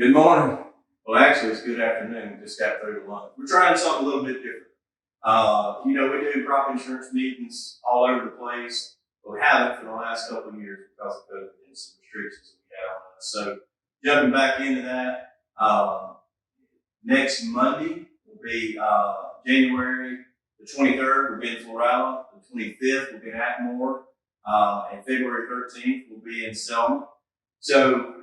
Good morning. Well, actually, it's good afternoon. We just got through the lunch. We're trying something a little bit different. We do crop insurance meetings all over the place, but we haven't for the last couple of years because of COVID and some restrictions that we had on us. So, jumping back into that, next Monday will be January the 23rd. We'll be in Florala. The 25th will be in Atmore, and February 13th will be in Selma. So,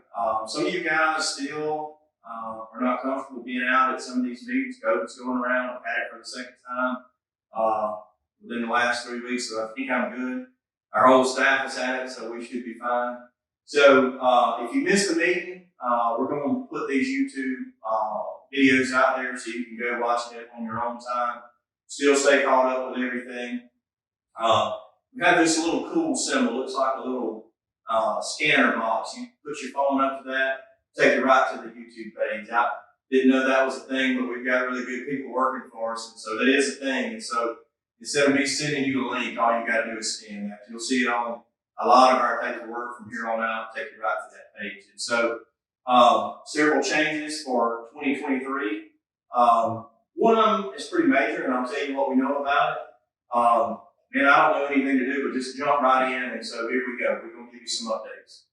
some of you guys still are not comfortable being out at some of these meetings. COVID's going around. I've had it for the second time within the last 3 weeks, so I think I'm good. Our whole staff has had it, so we should be fine. So if you missed the meeting, we're going to put these YouTube videos out there so you can go watch it on your own time. Still stay caught up with everything. We have this little cool symbol. Looks like a little scanner box. You put your phone up to that, take you right to the YouTube page. I didn't know that was a thing, but we've got really good people working for us, and so that is a thing. And so instead of me sending you a link, all you got to do is scan that. You'll see it on a lot of our paperwork from here on out, take you right to that page. And so several changes for 2023. One of them is pretty major, and I'll tell you what we know about it. And I don't know anything to do, but just jump right in. And so here we go. We're going to give you some updates.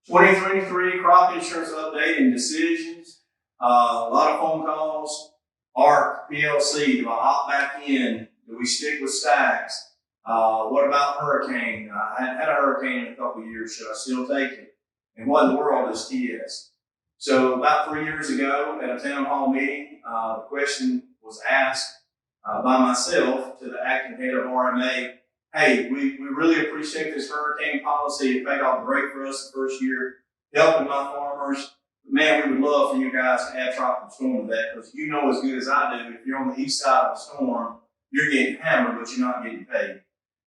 2023 crop insurance update and decisions. A lot of phone calls. ARC, PLC, do I hop back in? Do we stick with stacks? What about hurricane? I hadn't had a hurricane in a couple of years. Should I still take it? And what in the world is TS? So about 3 years ago at a town hall meeting, the question was asked by myself to the acting head of RMA. Hey, we really appreciate this hurricane policy. It paid off great for us the first year, helping my farmers. But man, we would love for you guys to add tropical storm to that, because you know as good as I do, if you're on the east side of a storm, you're getting hammered, but you're not getting paid.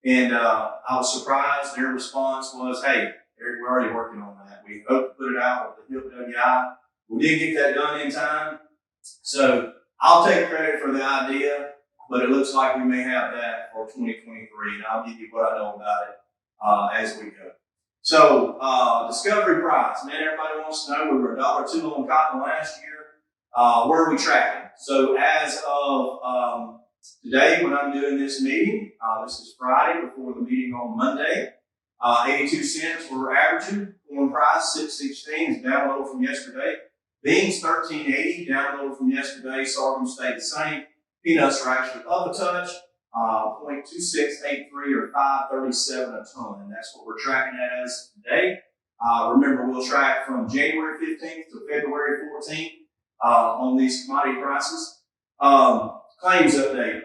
And I was surprised. Their response was, hey, Eric, we're already working on that. We hope to put it out with the HIP-WI. We did get that done in time. So I'll take credit for the idea, but it looks like we may have that for 2023, and I'll give you what I know about it as we go. So, discovery price. Man, everybody wants to know. We were $1.02 on cotton last year. Where are we tracking? So, as of today, when I'm doing this meeting, this is Friday before the meeting on Monday, 82 cents we're averaging. Corn price, $6.16, is down a little from yesterday. Beans, $13.80, down a little from yesterday. Sorghum stayed the same. Peanuts are actually up a touch, 0.2683 or 537 a ton, and that's what we're tracking as today. Remember, we'll track from January 15th to February 14th on these commodity prices. Claims update.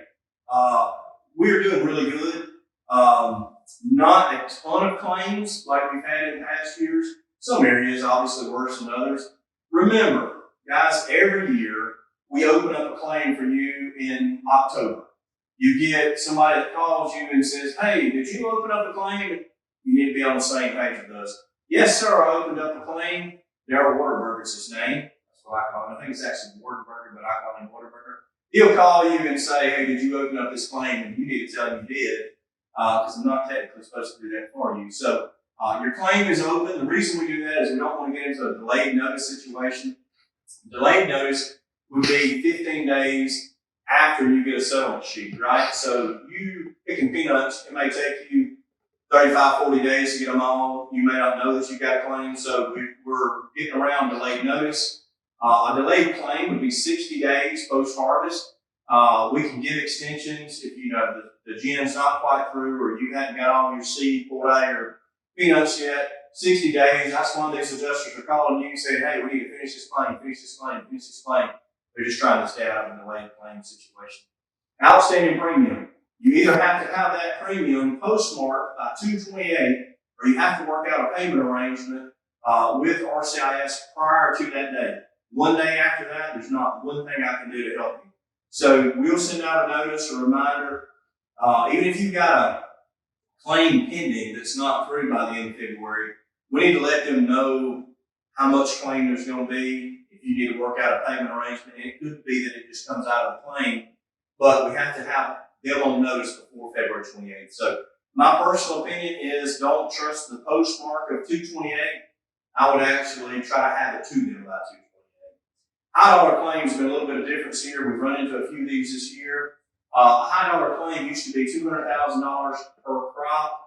We're doing really good. Not a ton of claims like we've had in past years. Some areas obviously worse than others. Remember, guys, every year we open up a claim for you in October. You get somebody that calls you and says, hey, did you open up a claim? You need to be on the same page with us. Yes, sir, I opened up a claim. Darryl Waterberg is his name. That's what I call him. I think it's actually Waterberg, but I call him Waterberg. He'll call you and say, hey, did you open up this claim? And you need to tell him you did, because I'm not technically supposed to do that for you. So your claim is open. The reason we do that is we don't want to get into a delayed notice situation. Delayed notice would be 15 days after you get a settlement sheet, right? So you picking peanuts, it may take you 35, 40 days to get them all. You may not know that you got a claim, so we're getting around delayed notice. A delayed claim would be 60 days post-harvest. We can give extensions if you know the gen's not quite through, or you hadn't got all your seed pulled out of your peanuts yet. 60 days, that's when these adjusters are calling you and saying, hey, we need to finish this claim, finish this claim, finish this claim. They're just trying to stay out of a delayed claim situation. Outstanding premium. You either have to have that premium postmarked by 2/28, or you have to work out a payment arrangement with RCIS prior to that date. One day after that, there's not one thing I can do to help you. So we'll send out a notice, a reminder. Even if you've got a claim pending that's not through by the end of February, we need to let them know how much claim there's going to be. If you need to work out a payment arrangement, and it could be that it just comes out of the claim, but we have to have them on notice before February 28th. So my personal opinion is don't trust the postmark of 2/28. I would actually try to have it to them by 228. High dollar claims have been a little bit of difference here. We've run into a few of these this year. A high dollar claim used to be $200,000 per crop,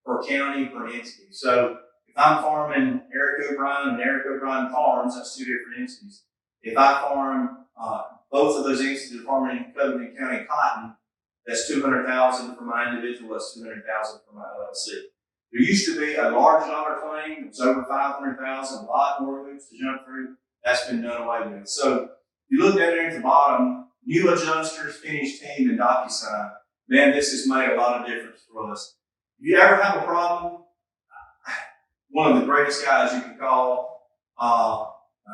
per county, per entity. So if I'm farming Eric O'Brien and Eric O'Brien Farms, that's two different entities. If I farm both of those entities are farming in Covington County cotton, that's $200,000 for my individual, that's $200,000 for my LLC. There used to be a large dollar claim, it was over $500,000, a lot more hoops to jump through. That's been done away with. So you look down there at the bottom, new adjusters, finished team, and DocuSign. Man, this has made a lot of difference for us. If you ever have a problem, one of the greatest guys you can call, I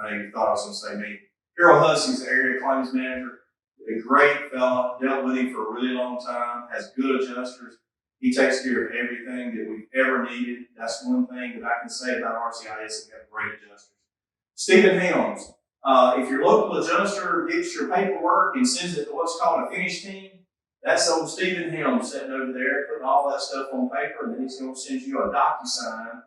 know you thought I was going to say me, Harold Hussey's the area claims manager. A great fella, dealt with him for a really long time, has good adjusters. He takes care of everything that we've ever needed. That's one thing that I can say about RCIS, we have great adjusters. Stephen Helms, if your local adjuster gets your paperwork and sends it to what's called a finish team, that's old Stephen Helms sitting over there putting all that stuff on paper, and then he's going to send you a DocuSign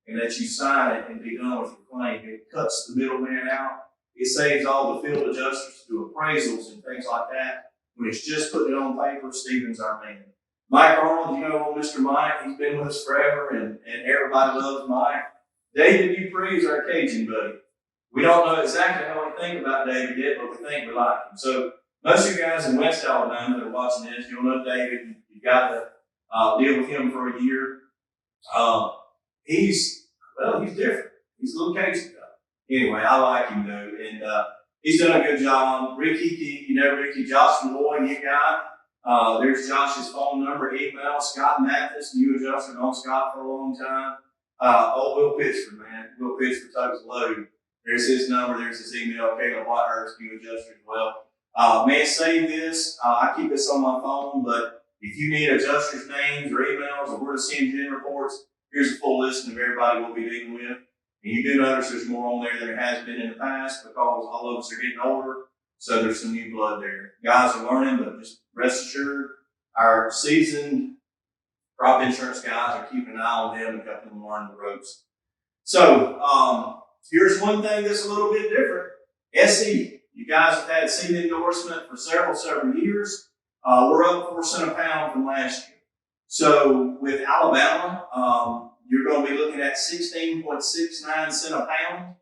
and let you sign it and be done with your claim. It cuts the middleman out. It saves all the field adjusters to do appraisals and things like that. When it's just putting it on paper, Stephen's our man. Mike Arnold, you know Mr. Mike, he's been with us forever, and everybody loves Mike. David Dupree is our Cajun buddy. We don't know exactly how we think about David yet, but we think we like him. So most of you guys in West Alabama that are watching this, you'll know David. You've got to deal with him for a year. He's different. He's a little Cajun guy. Anyway, I like him though, and he's done a good job. Ricky, you know Ricky, Josh Malloy, new guy. There's Josh's phone number, email. Scott Mathis, new adjuster, known Scott for a long time. Will Pittsford, man. Will Pittsford takes a load. There's his number, there's his email. Caleb Whitehurst, new adjuster as well. Man, save this. I keep this on my phone, but if you need adjusters' names or emails or where to send in reports, here's a full list of everybody we'll be dealing with. And you do notice there's more on there than there has been in the past because all of us are getting older, so there's some new blood there. Guys are learning, but just rest assured, our seasoned crop insurance guys are keeping an eye on them and helping them learn the ropes. So here's one thing that's a little bit different. SE, you guys have had seed endorsement for several years. We're up 4 cents a pound from last year. So with Alabama, you're going to be looking at 16.69 cents a pound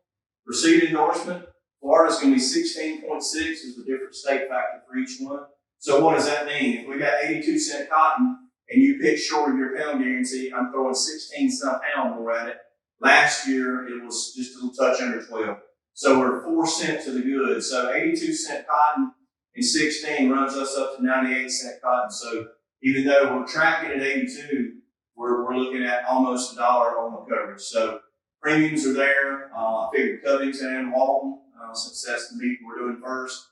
for seed endorsement. Florida's going to be 16.6 is the different state factor for each one. So what does that mean? If we got 82 cent cotton and you pick short of your pound guarantee, I'm throwing 16 cents a pound more at it. Last year, it was just a little touch under 12. So we're 4 cents to the good. So 82 cent cotton and 16 runs us up to 98 cent cotton. So even though we're tracking at 82, we're looking at almost $1 on the coverage. So premiums are there. I figured Covington and Walton, since that's the meeting we're doing first.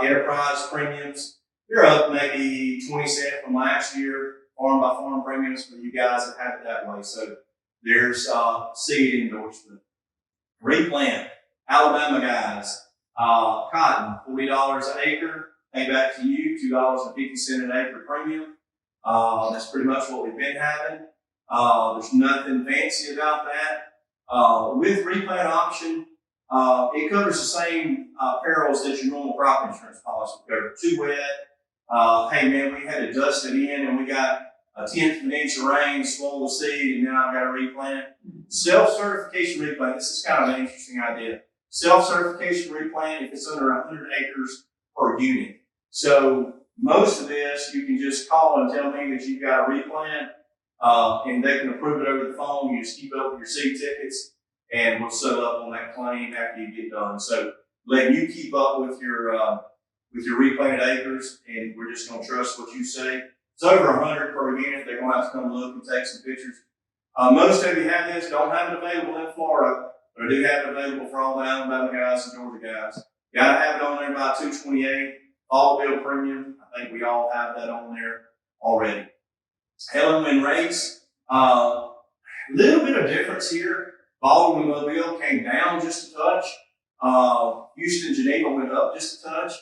Enterprise premiums, they're up maybe 20 cents from last year. Farm by farm premiums for you guys that have it that way. So there's seed endorsement. Replant, Alabama guys, cotton, $40 an acre, pay back to you, $2.50 an acre premium. That's pretty much what we've been having. There's nothing fancy about that. With replant option, it covers the same perils that your normal crop insurance policy would cover. Too wet. Hey man, we had to dust it in and we got a 1/10 of an inch of rain, swallow the seed, and now I've got to replant. Self-certification replant, this is kind of an interesting idea. Self-certification replant if it's under 100 acres per unit. So most of this, you can just call and tell me that you've got a replant, and they can approve it over the phone. You just keep up with your seed tickets, and we'll settle up on that claim after you get done. So letting you keep up with your replanted acres, and we're just going to trust what you say. It's over 100 per unit. They're going to have to come look and take some pictures. Most of you have this, don't have it available in Florida, but I do have it available for all the Alabama guys and Georgia guys. Got to have it on there by 228. All bill premium. I think we all have that on there already. Helen Wynn race. Little bit of difference here. Baldwin and Mobile came down just a touch. Houston, Geneva went up just a touch.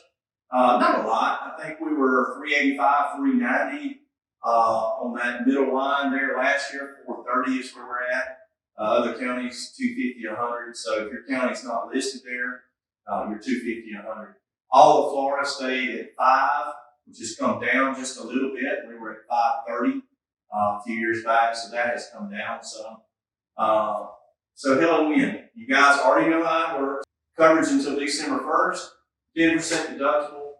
Not a lot. I think we were 385, 390 on that middle line there last year. 430 is where we're at. Other counties, 250, 100. So if your county's not listed there, you're 250, 100. All of Florida stayed at 5, which has come down just a little bit. We were at 530 a few years back, so that has come down some. So Hail and Wind, you guys already know how it works. Coverage until December 1st, 10% deductible,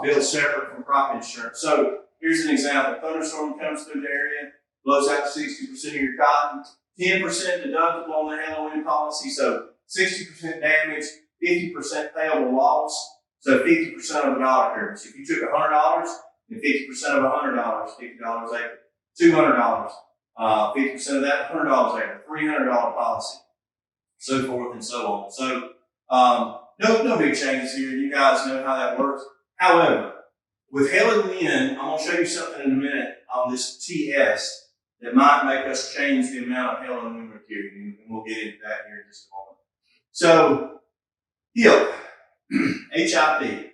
billed separate from crop insurance. So here's an example. Thunderstorm comes through the area, blows out 60% of your cotton, 10% deductible on the Hail and Wind policy. So 60% damage, 50% payable loss. So 50% of $1 coverage. If you took $100 and 50% of $100, $50 acre, $200, 50% of that, $100 acre, $300 policy, so forth and so on. So no big changes here. You guys know how that works. However, with Hail and Wind, I'm going to show you something in a minute on this TS that might make us change the amount of Hail and Wind we're carrying, and we'll get into that here in just a moment. So, HIP, HIP,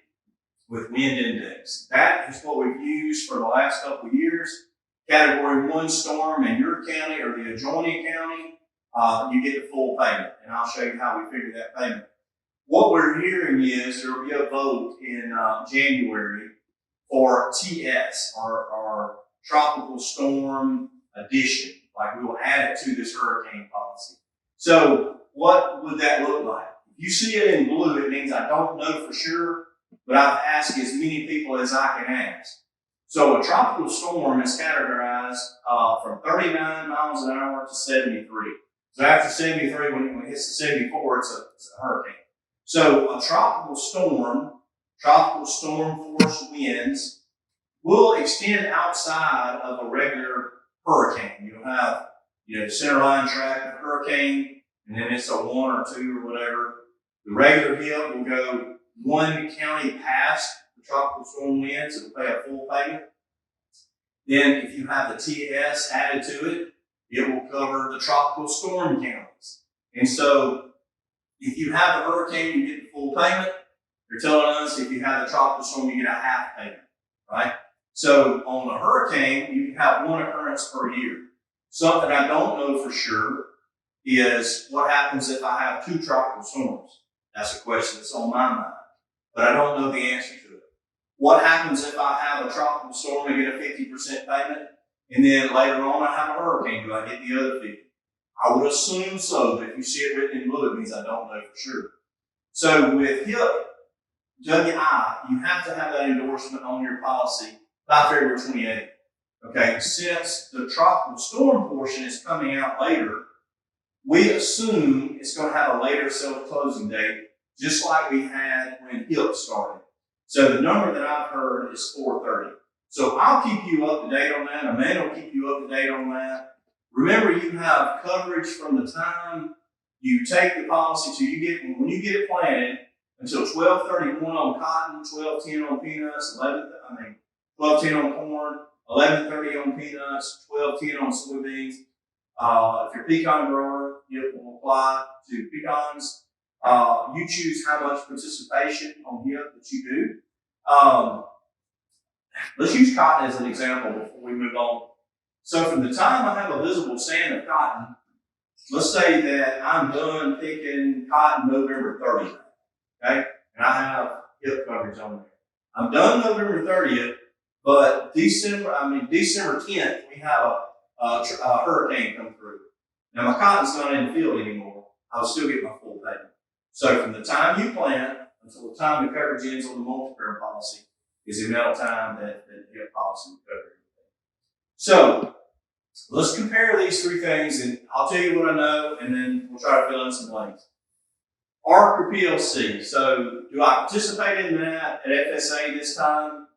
with wind index. That is what we've used for the last couple of years. Category 1 storm in your county or the adjoining county, you get the full payment. And I'll show you how we figure that payment. What we're hearing is there will be a vote in January for TS, or Tropical Storm Addition. Like, we will add it to this hurricane policy. So what would that look like? If you see it in blue, it means I don't know for sure, but I've asked as many people as I can ask. So a tropical storm is categorized from 39 miles an hour to 73. So after 73, when it hits the 74, it's a hurricane. So a tropical storm force winds will extend outside of a regular hurricane. You'll have, the centerline track of a hurricane, and then it's a 1 or 2 or whatever. The regular HIP will go 1 county past the tropical storm winds. It'll pay a full payment. Then if you have the TS added to it, it will cover the tropical storm counties. And so if you have a hurricane, you get the full payment. They're telling us if you have the tropical storm, you get a half payment, right? So on a hurricane, you can have 1 occurrence per year. Something I don't know for sure is what happens if I have 2 tropical storms. That's a question that's on my mind, but I don't know the answer to it. What happens if I have a tropical storm and get a 50% payment, and then later on I have a hurricane? Do I get the other 50? I would assume so, but if you see it written in blue, it means I don't know for sure. So with HIP, WI, you have to have that endorsement on your policy by February 28th. Okay, since the tropical storm portion is coming out later, we assume it's going to have a later self-closing date, just like we had when HIP started. So the number that I've heard is 4/30. So I'll keep you up to date on that. Amanda will keep you up to date on that. Remember, you have coverage from the time you take the policy to when you get it planted until 12/31 on cotton, 12/10 on peanuts, 12/10 on corn, 11/30 on peanuts, 12/10 on soybeans. If you're a pecan grower, it will apply to pecans. You choose how much participation on HIP that you do. Let's use cotton as an example before we move on. So from the time I have a visible stand of cotton, let's say that I'm done picking cotton November 30th, okay? And I have HIP coverage on there. I'm done November 30th, but December 10th, we have a hurricane come through. Now my cotton's not in the field anymore. I'll still get my full payment. So from the time you plant until the time the coverage ends on the multi-perm policy is the amount of time that the HIP policy will cover. So let's compare these 3 things, and I'll tell you what I know, and then we'll try to fill in some blanks. ARC or PLC. So do I participate in that at FSA this time?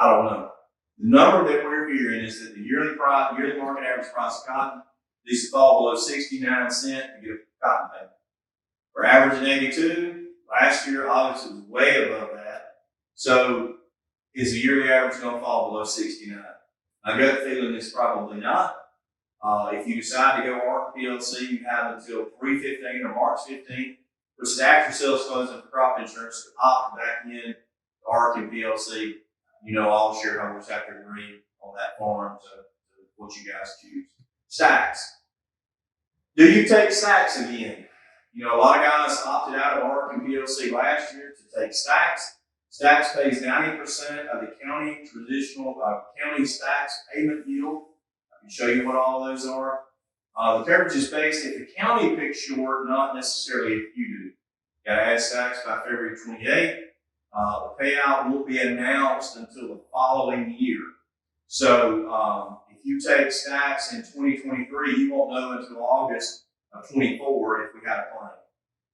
I don't know. The number that we're hearing is that the yearly market average price of cotton needs to fall below 69 cents to get a cotton payment. We're averaging 82. Last year, obviously, was way above that. So is the yearly average going to fall below 69? My gut feeling is probably not. If you decide to go ARC PLC, you have until 3/15 or March 15th, which is after sales closing for crop insurance, to opt back in ARC and PLC. All shareholders have to agree on that form to what you guys choose. Stacks. Do you take stacks again? You know, a lot of guys opted out of ARC and PLC last year to take stacks. Stacks pays 90% of the county traditional county stacks payment yield. I can show you what all those are. The coverage is based if the county picks short, not necessarily if you do. You gotta add stacks by February 28th. The payout won't be announced until the following year. So if you take stacks in 2023, you won't know until August of 24 if we had a claim.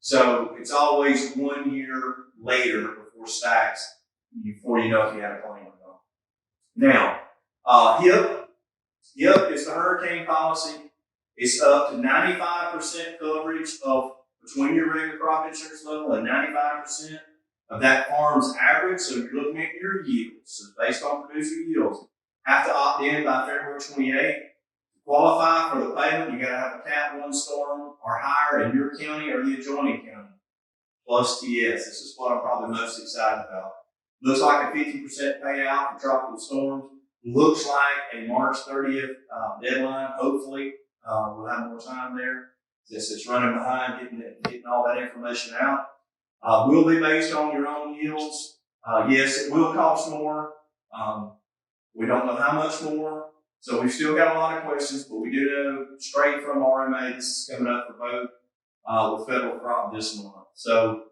So it's always 1 year later before stacks, before you know if you had a claim or not. Now, HIP is the hurricane policy. It's up to 95% coverage of between your regular crop insurance level and 95% of that farm's average. So you're looking at your yields. So based on producer yields, have to opt in by February 28th. To qualify for the payment, you got to have a Cat 1 storm or higher in your county or the adjoining county, plus TS. This is what I'm probably most excited about. Looks like a 50% payout for tropical storms. Looks like a March 30th deadline. Hopefully, we'll have more time there. Since it's running behind getting all that information out. Will be based on your own yields. Yes, it will cost more. We don't know how much more. So we've still got a lot of questions, but we do know straight from RMA, this is coming up for vote with federal crop this month. So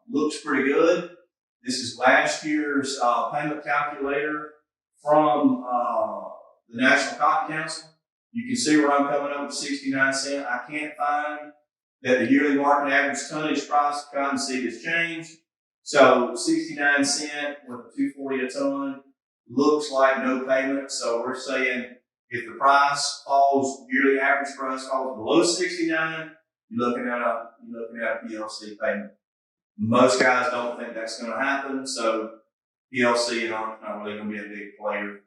looks pretty good. This is last year's payment calculator from the National Cotton Council. You can see where I'm coming up with 69 cents. I can't find that the yearly market average tonnage price of cottonseed has changed. So 69 cents with a 240 a ton looks like no payment. So we're saying if the price falls, yearly average price falls below 69, you're looking at a PLC payment. Most guys don't think that's going to happen. So PLC and ARC not really going to be a big player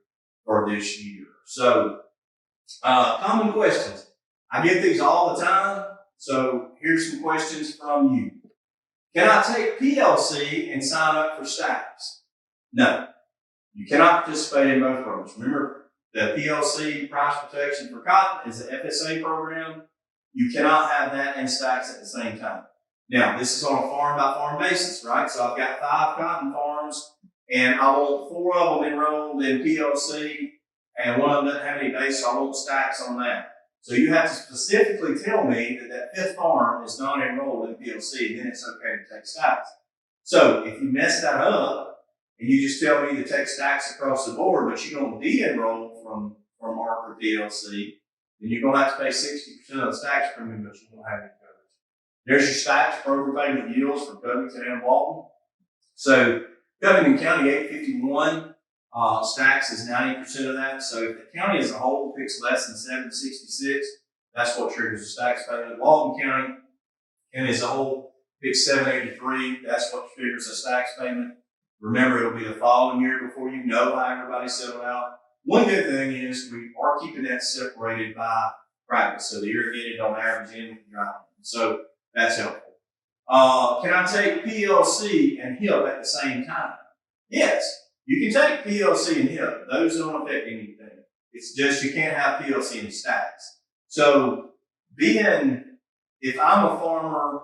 for this year. So common questions. I get these all the time. So here's some questions from you. Can I take PLC and sign up for stacks? No. You cannot participate in both programs. Remember, the PLC price protection for cotton is the FSA program. You cannot have that and stacks at the same time. Now, this is on a farm by farm basis, right? So I've got 5 cotton farms and I want 4 of them enrolled in PLC and one of them doesn't have any base, so I want stacks on that. So you have to specifically tell me that 5th farm is not enrolled in PLC, and then it's okay to take stacks. So if you mess that up, and you just tell me to take stacks across the board, but you don't de-enroll from ARC or PLC, then you're going to have to pay 60% of the stacks premium, but you won't have any coverage. There's your stacks program payment yields for Covington and Walton. So Covington County 851. Stacks is 90% of that. So if the county as a whole picks less than 766, that's what triggers the stacks payment. Walton County as a whole picks 783, that's what triggers the stacks payment. Remember, it'll be the following year before you know how everybody's settled out. One good thing is we are keeping that separated by practice. So the irrigated don't average in with dry. So that's helpful. Can I take PLC and HIP at the same time? Yes. You can take PLC and HIP. Those don't affect anything. It's just you can't have PLC and stacks. So if I'm a farmer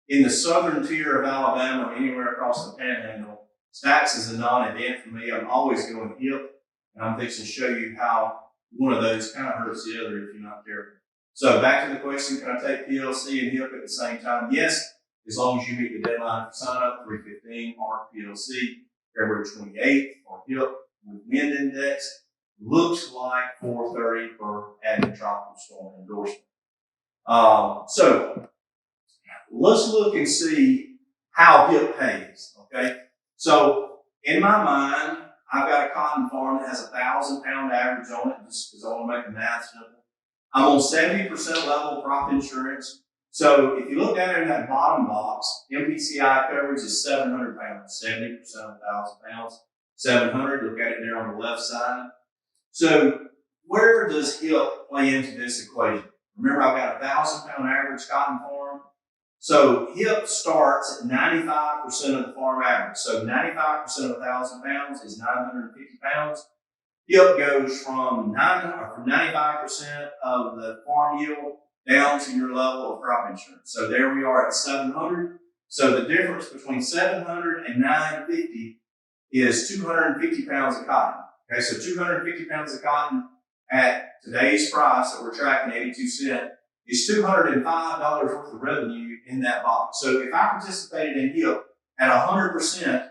in the southern tier of Alabama or anywhere across the panhandle, stacks is a non-event for me. I'm always going HIP, and I'm fixing to show you how one of those kind of hurts the other if you're not careful. So back to the question, can I take PLC and HIP at the same time? Yes, as long as you meet the deadline for sign up, 315 ARC PLC. February 28th for HIP with wind index. Looks like 430 for adding tropical storm endorsement. So let's look and see how HIP pays, okay? So in my mind, I've got a cotton farm that has a 1,000-pound average on it, just because I want to make the math simple. I'm on 70% level crop insurance. So if you look down there in that bottom box, MPCI coverage is 700 pounds, 70% of 1,000 pounds, 700. Look at it there on the left side. So where does HIP play into this equation? Remember, I've got a 1,000-pound average cotton farm. So HIP starts at 95% of the farm average. So 95% of 1,000 pounds is 950 pounds. HIP goes from 95% of the farm yield down to your level of crop insurance. So there we are at 700. So the difference between 700 and 950 is 250 pounds of cotton. Okay, so 250 pounds of cotton at today's price that we're tracking 82 cents is $205 worth of revenue in that box. So if I participated in HIP at 100%,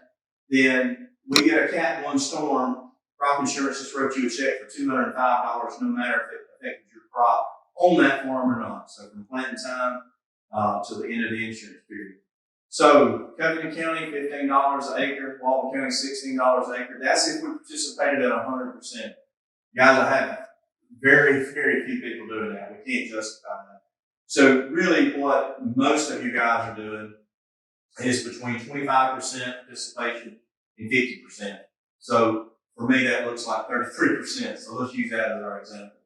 then we get a Cat 1 storm, crop insurance just wrote you a check for $205 no matter if it affected your crop on that farm or not. So from planting time to the end of the insurance period. So Covington County, $15 an acre, Walton County, $16 an acre. That's if we participated at 100%. Guys, I have very, very few people doing that. We can't justify that. So really what most of you guys are doing is between 25% participation and 50%. So for me, that looks like 33%. So let's use that as our example.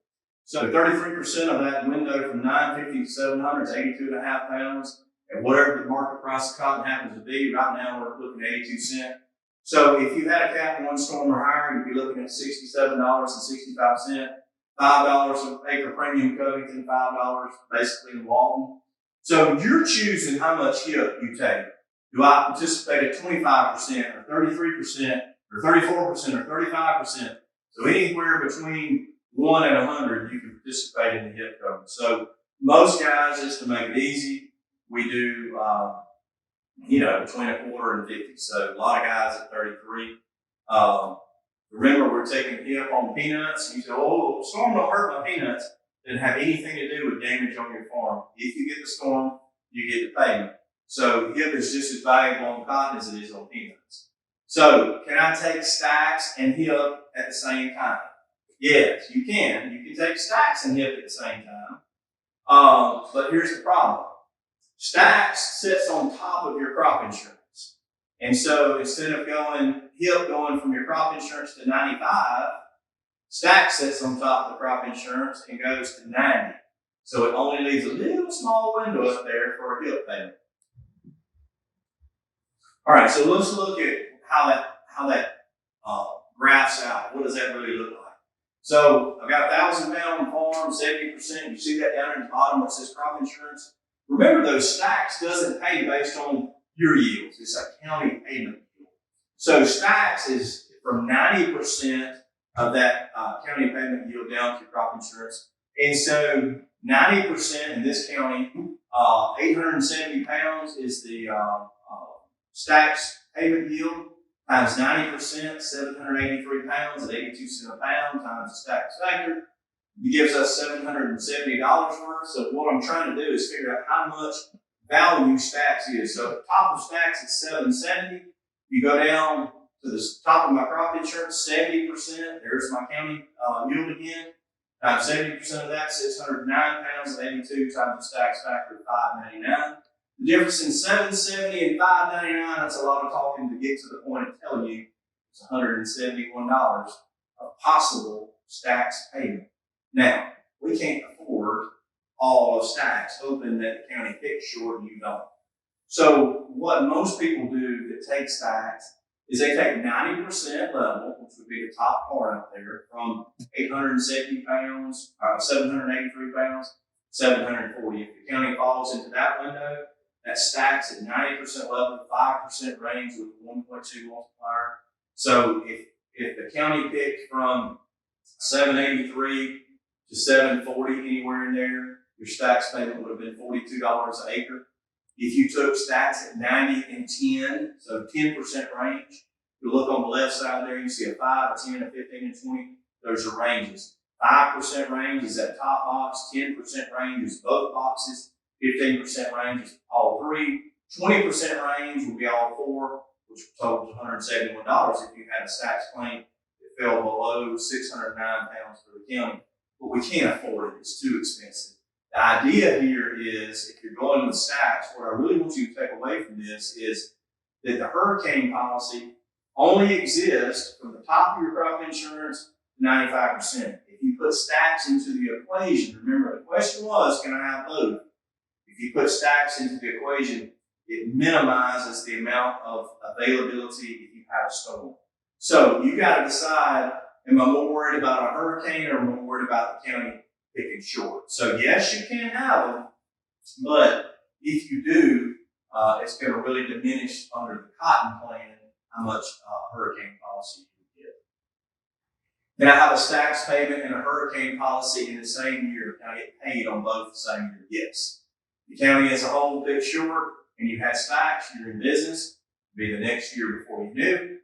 So 33% of that window from 950 to 700 is 82 and a half pounds. And whatever the market price of cotton happens to be, right now we're looking at 82 cents. So if you had a Cat 1 storm or higher, you'd be looking at $67.65, $5 an acre premium Covington, $5 basically in Walton. So you're choosing how much HIP you take. Do I participate at 25% or 33% or 34% or 35%? So anywhere between 1 and 100, you can participate in the HIP coverage. So most guys, just to make it easy, we do, between a quarter and 50. So a lot of guys at 33. Remember, we're taking HIP on peanuts. You say, oh, the storm don't hurt my peanuts. It doesn't have anything to do with damage on your farm. If you get the storm, you get the payment. So HIP is just as valuable on cotton as it is on peanuts. So can I take stacks and HIP at the same time? Yes, you can. You can take stacks and HIP at the same time. But here's the problem. Stacks sits on top of your crop insurance. And so instead of HIP going from your crop insurance to 95, stacks sits on top of the crop insurance and goes to 90. So it only leaves a little small window up there for a HIP payment. All right, so let's look at how that graphs out. What does that really look like? So I've got a 1,000-pound farm, 70%. You see that down at the bottom where it says crop insurance. Remember, those stacks doesn't pay based on your yields. It's a county payment yield. So stacks is from 90% of that county payment yield down to crop insurance. And so 90% in this county, 870 pounds is the stacks payment yield times 90%, 783 pounds at 82 cents a pound times the stacks factor. It gives us $770 worth. So what I'm trying to do is figure out how much value stacks is. So at the top of stacks is $770. You go down to the top of my crop insurance, 70%. There's my county yield again. Times 70% of that, 609 pounds at 82 times the stacks factor of 599. The difference in 770 and 599, that's a lot of talking to get to the point of telling you it's $171 of possible stacks payment. Now, we can't afford all of stacks, hoping that the county picks short and you don't. So what most people do that take stacks is they take 90% level, which would be the top part up there, from 870 pounds, 783 pounds, 740. If the county falls into that window, that stacks at 90% level, 5% range with a 1.2 multiplier. So if the county picked from 783 to 740, anywhere in there, your stacks payment would have been $42 an acre. If you took stacks at 90 and 10, so 10% range, you look on the left side there, you see a 5, a 10, a 15, and 20. Those are ranges. 5% range is that top box, 10% range is both boxes, 15% range is all three, 20% range would be all four, which totals $171 if you had a stacks claim that fell below 609 pounds for the county. But we can't afford it, it's too expensive. The idea here is, if you're going with stacks, what I really want you to take away from this is that the hurricane policy only exists from the top of your crop insurance to 95%. If you put stacks into the equation, remember the question was, can I have both? If you put stacks into the equation, it minimizes the amount of availability if you have a storm. So you got to decide, am I more worried about a hurricane or am I more worried about the county picking short. So yes, you can have them, but if you do, it's going to really diminish under the cotton plan how much hurricane policy you get. Can I have a stacks payment and a hurricane policy in the same year? Can I get paid on both the same year? Yes. The county as a whole bit short, and you had stacks, you're in business, it'll be the next year before you knew.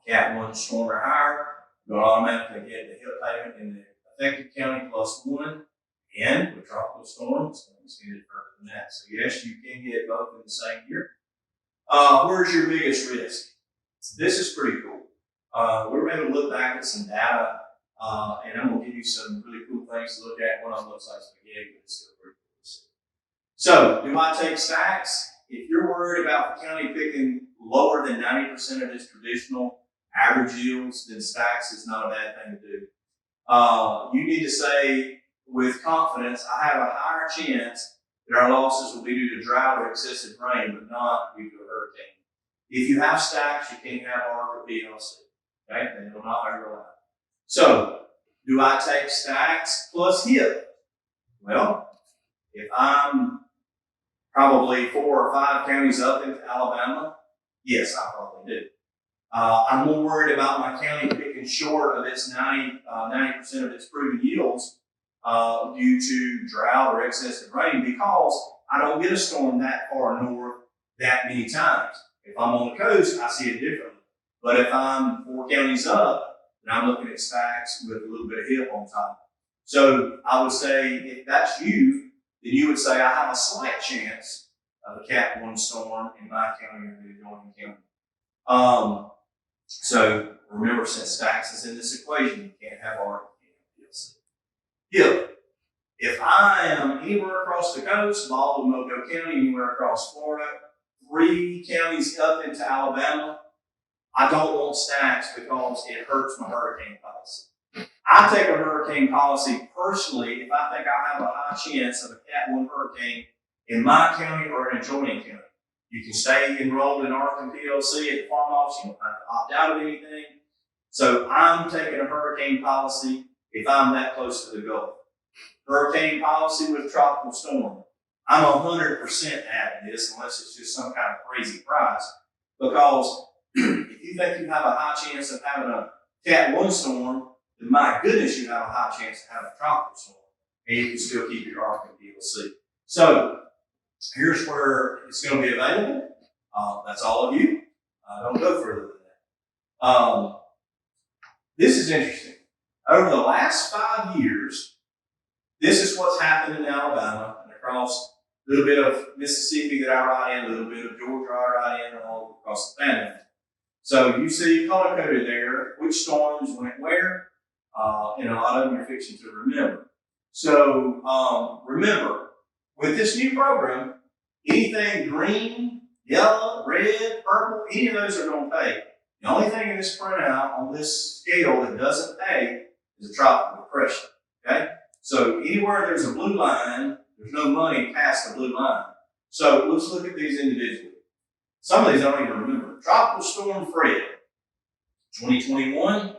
Cat 1 storm or higher, you'll automatically get the HIP payment in the affected county +1, and with tropical storms, it's going to extend it further than that. So yes, you can get both in the same year. Where's your biggest risk? This is pretty cool. We're able to look back at some data, and I'm going to give you some really cool things to look at. One of them looks like spaghetti, but it's still pretty cool to see. So, do I take stacks? If you're worried about the county picking lower than 90% of its traditional average yields, then stacks is not a bad thing to do. You need to say with confidence, I have a higher chance that our losses will be due to drought or excessive rain, but not due to a hurricane. If you have stacks, you can't have ARC or PLC. Okay, they will not overlap. So, do I take stacks plus HIP? Well, if I'm probably 4 or 5 counties up into Alabama, yes, I probably do. I'm more worried about my county picking short of its 90% of its proven yields due to drought or excessive rain, because I don't get a storm that far north that many times. If I'm on the coast, I see it differently. But if I'm 4 counties up, then I'm looking at stacks with a little bit of HIP on top. So I would say, if that's you, then you would say I have a slight chance of a Cat 1 storm in my county or the adjoining county. So remember, since stacks is in this equation, you can't have ARC and PLC. HIP. If I am anywhere across the coast, Baldwin, Mobile County, anywhere across Florida, 3 counties up into Alabama, I don't want stacks because it hurts my hurricane policy. I take a hurricane policy personally if I think I have a high chance of a Cat 1 hurricane in my county or an adjoining county. You can stay enrolled in ARC and PLC at the farm office. You don't have to opt out of anything. So I'm taking a hurricane policy if I'm that close to the Gulf. Hurricane policy with tropical storm. I'm 100% adding this unless it's just some kind of crazy price, because if you think you have a high chance of having a Cat 1 storm, then my goodness, you have a high chance of having a tropical storm, and you can still keep your ARC and PLC. So here's where it's going to be available. That's all of you. Don't go further than that. This is interesting. Over the last 5 years, this is what's happened in Alabama and across a little bit of Mississippi that I write in, a little bit of Georgia I write in, and all across the Panhandle. So you see color-coded there which storms went where, and a lot of them you're fixing to remember. So remember, with this new program, anything green, yellow, red, purple, any of those are going to pay. The only thing in this printout on this scale that doesn't pay is a tropical depression. Okay? So anywhere there's a blue line, there's no money past the blue line. So let's look at these individually. Some of these I don't even remember. Tropical Storm Fred, 2021,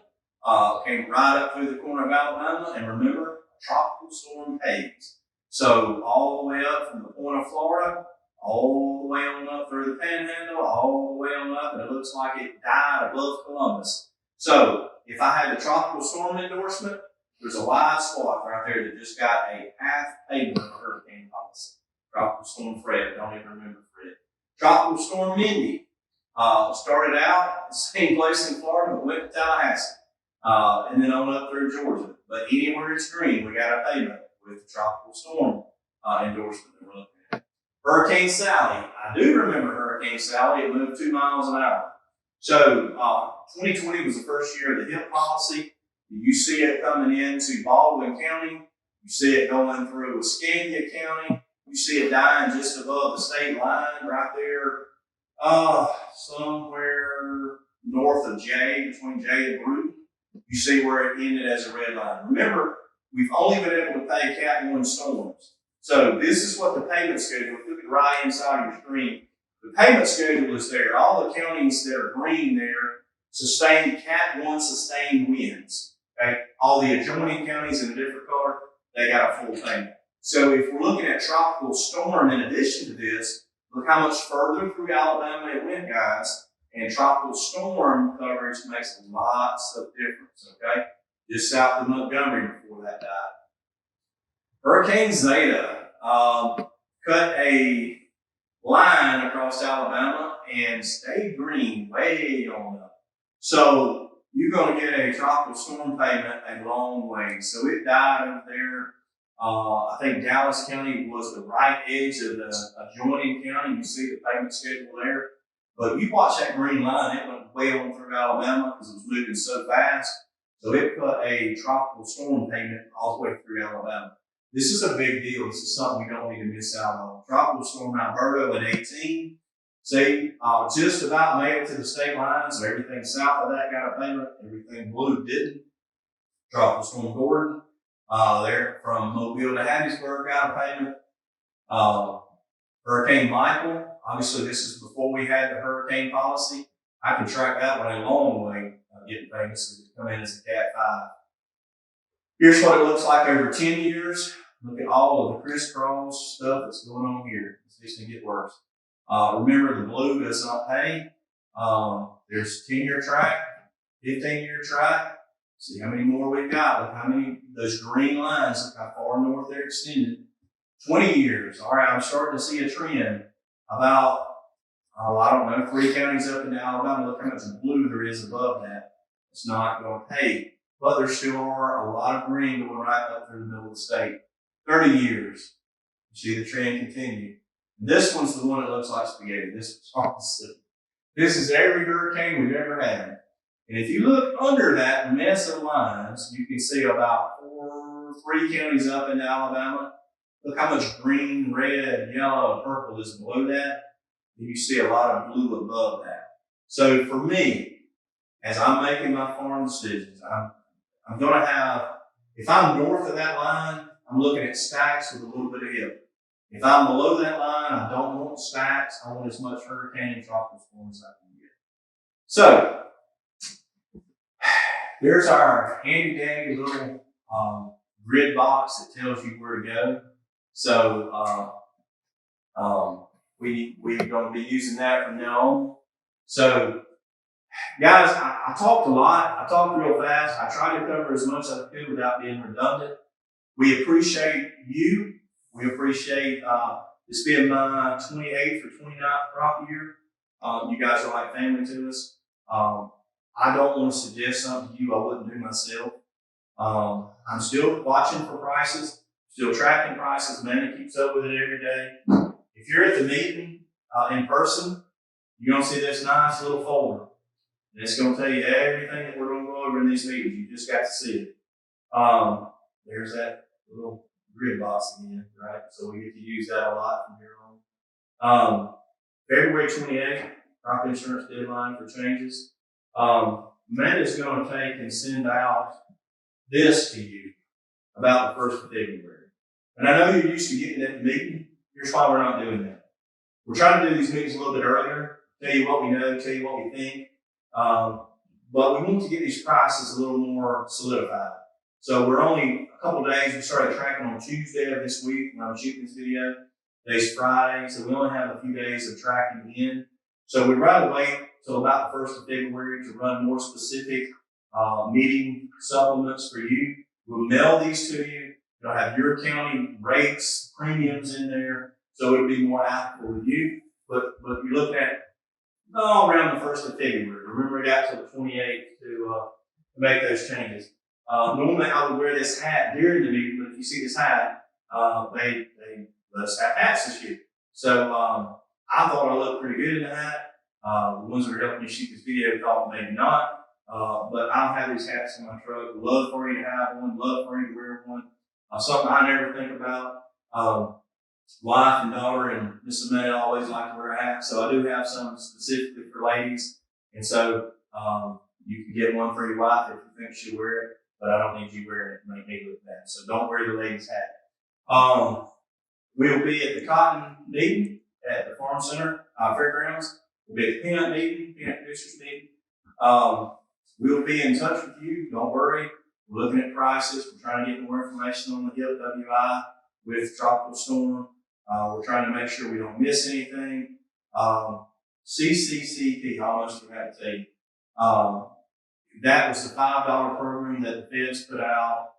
came right up through the corner of Alabama, and remember, Tropical Storm Haze. So all the way up from the point of Florida, all the way on up through the Panhandle, all the way on up, and it looks like it died above Columbus. So if I had the tropical storm endorsement, there's a wide swath right there that just got a half payment of a hurricane policy. Tropical Storm Fred, don't even remember Fred. Tropical Storm Mindy started out the same place in Florida, but went to Tallahassee, and then on up through Georgia. But anywhere it's green, we got a payment with the tropical storm endorsement that we're looking at. Hurricane Sally. I do remember Hurricane Sally. It moved 2 miles an hour. So 2020 was the first year of the HIP policy. You see it coming into Baldwin County. You see it going through Escambia County. You see it dying just above the state line right there, somewhere north of Jay, between Jay and Brewton. You see where it ended as a red line. Remember, we've only been able to pay Cat 1 storms. So this is what the payment schedule, if you look at right inside of your screen, the payment schedule is there. All the counties that are green there, sustained Cat 1 sustained winds. Okay? All the adjoining counties in a different color, they got a full payment. So if we're looking at tropical storm in addition to this, look how much further through Alabama it went, guys. And tropical storm coverage makes lots of difference, okay? Just south of Montgomery before that died. Hurricane Zeta cut a line across Alabama and stayed green way on up. So you're going to get a tropical storm payment a long way. So it died over there. I think Dallas County was the right edge of the adjoining county. You see the payment schedule there. But you watch that green line, it went way on through Alabama because it was moving so fast. So it cut a tropical storm payment all the way through Alabama. This is a big deal. This is something we don't need to miss out on. Tropical storm Alberto in 18. See, just about made it to the state line. So everything south of that got a payment. Everything blue didn't. Tropical storm Gordon, there from Mobile to Hattiesburg got a payment. Hurricane Michael. Obviously, this is before we had the hurricane policy. I can track that one a long way, getting payments because it come in as a Cat 5. Here's what it looks like over 10 years. Look at all of the crisscross stuff that's going on here. It's just going to get worse. Remember, the blue does not pay. There's 10-year track, 15-year track. See how many more we've got. Look how many, those green lines, look how far north they're extended. 20 years. All right, I'm starting to see a trend. About, I don't know, 3 counties up in Alabama. Look how much blue there is above that. It's not going to pay. But there still are a lot of green going right up through the middle of the state. 30 years. You see the trend continue. This one's the one that looks like spaghetti. This is awesome. This is every hurricane we've ever had. And if you look under that mess of lines, you can see about 3 counties up in Alabama. Look how much green, red, yellow, purple is below that. And you see a lot of blue above that. So for me, as I'm making my farm decisions, I'm going to have, if I'm north of that line, I'm looking at stacks with a little bit of hill. If I'm below that line, I don't want stacks. I want as much hurricane and tropical storm as I can get. So there's our handy dandy little grid box that tells you where to go. So we're going to be using that from now on. So guys, I talked a lot. I talked real fast. I tried to cover as much as I could without being redundant. We appreciate you. We appreciate this being my 28th or 29th crop year. You guys are like family to us. I don't want to suggest something to you I wouldn't do myself. I'm still watching for prices, still tracking prices. Manny keeps up with it every day. If you're at the meeting in person, you're going to see this nice little folder. And it's going to tell you everything that we're going to go over in these meetings. You just got to see it. There's that little grid box again, right? So we get to use that a lot from here on. February 28th, crop insurance deadline for changes. Amanda's going to take and send out this to you about the 1st of February. And I know you're used to getting at the meeting. Here's why we're not doing that. We're trying to do these meetings a little bit earlier, tell you what we know, tell you what we think. But we need to get these prices a little more solidified. So we're only a couple days. We started tracking on Tuesday of this week when I'm shooting this video. Today's Friday, so we only have a few days of tracking in. So we'd rather wait till about the 1st of February to run more specific meeting supplements for you. We'll mail these to you. You'll have your county rates, premiums in there, so it'll be more applicable to you. But you're looking at around the 1st of February. Remember, we got till the 28th to make those changes. Normally, I would wear this hat during the meeting, but if you see this hat, they let us have hats this year. So I thought I looked pretty good in the hat. The ones that are helping me shoot this video thought maybe not. But I'll have these hats in my truck. Love for you to have one. Love for you to wear one. Something I never think about. Wife and daughter and Miss Amanda always like to wear a hat. So I do have some specifically for ladies. And so you can get one for your wife if you think she'll wear it. But I don't need you wearing it to make me look bad. So don't wear the ladies' hat. We'll be at the cotton meeting at the farm center, fairgrounds. We'll be at the peanut meeting, peanut producers meeting. We'll be in touch with you. Don't worry. We're looking at prices. We're trying to get more information on the HIP WI with tropical storm. We're trying to make sure we don't miss anything. CCCP, I almost forgot to tell you. That was the $5 program that the feds put out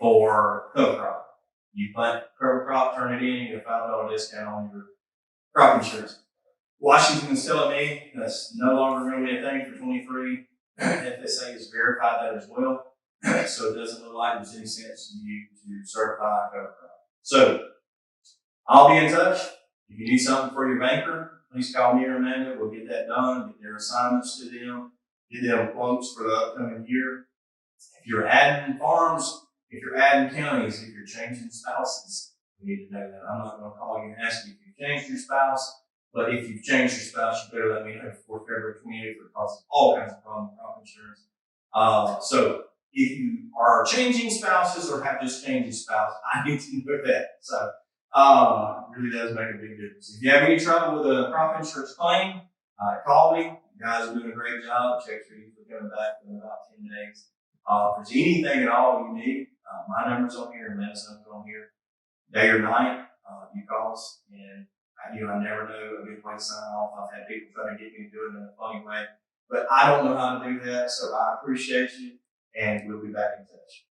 for cover crop. You plant cover crop, turn it in, you get a $5 discount on your crop insurance. Washington is telling me that's no longer going to be a thing for 23. FSA has verified that as well. So it doesn't look like there's any sense to you to certify a cover crop. So I'll be in touch. If you need something for your banker, please call me or Amanda. We'll get that done, get their assignments to them, get them quotes for the upcoming year. If you're adding farms, if you're adding counties, if you're changing spouses, we need to know that. I'm not going to call you and ask you if you've changed your spouse, but if you've changed your spouse, you better let me know before February 28th, or it causes all kinds of problems with crop insurance. So if you are changing spouses or have just changed your spouse, I need to know that. So it really does make a big difference. If you have any trouble with a crop insurance claim, call me. You guys are doing a great job. Checks are usually coming back in about 10 days. If there's anything at all you need, my number's on here, Amanda's number's on here. Day or night, you call us, and I never know a good way to sign off. I've had people trying to get me to do it in a funny way, but I don't know how to do that, so I appreciate you, and we'll be back in touch.